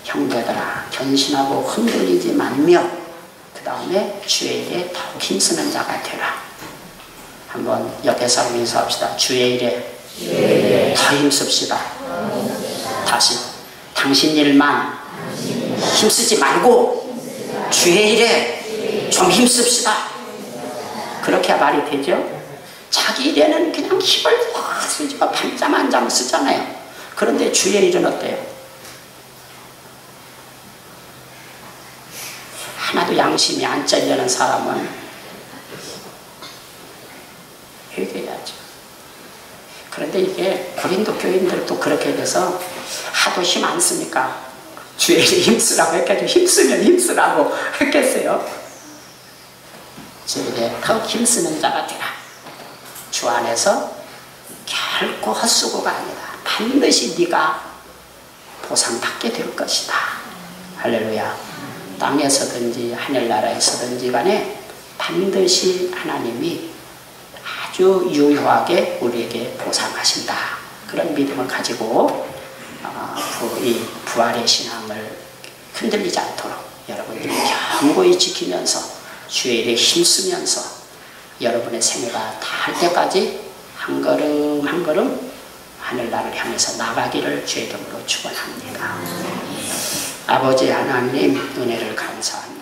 형제들아 견신하고 흔들리지 말며 그 다음에 주의 일에 더욱 힘쓰는 자가 되라. 한번 옆에 사람 인사합시다. 주의 일에 더 힘씁시다. 다시 당신 일만 힘쓰지 말고 주의 일에 좀 힘씁시다. 그렇게 말이 되죠. 자기 일에는 그냥 힘을 확 쓰지 반잠 한 잠 쓰잖아요. 그런데 주의 일은 어때요? 하나도 양심이 안 잘려는 사람은 회개해야죠. 그런데 이게 고린도 교인들도 그렇게 돼서 하도 힘 안 쓰니까 주의 일에 힘쓰라고 했겠죠. 힘쓰면 힘쓰라고 했겠어요. 주의 일에 더 힘쓰는 자가 되라. 주 안에서 결코 헛수고가 아니다. 반드시 네가 보상받게 될 것이다. 할렐루야. 땅에서든지 하늘나라에서든지 간에 반드시 하나님이 아주 유효하게 우리에게 보상하신다. 그런 믿음을 가지고 이 부활의 신앙을 흔들리지 않도록 여러분들이 견고히 지키면서 주의 일에 힘쓰면서 여러분의 생애가 닿을 때까지 한 걸음 한 걸음 하늘나라를 향해서 나가기를 주의 이름으로 축원합니다. 아버지 하나님 은혜를 감사합니다.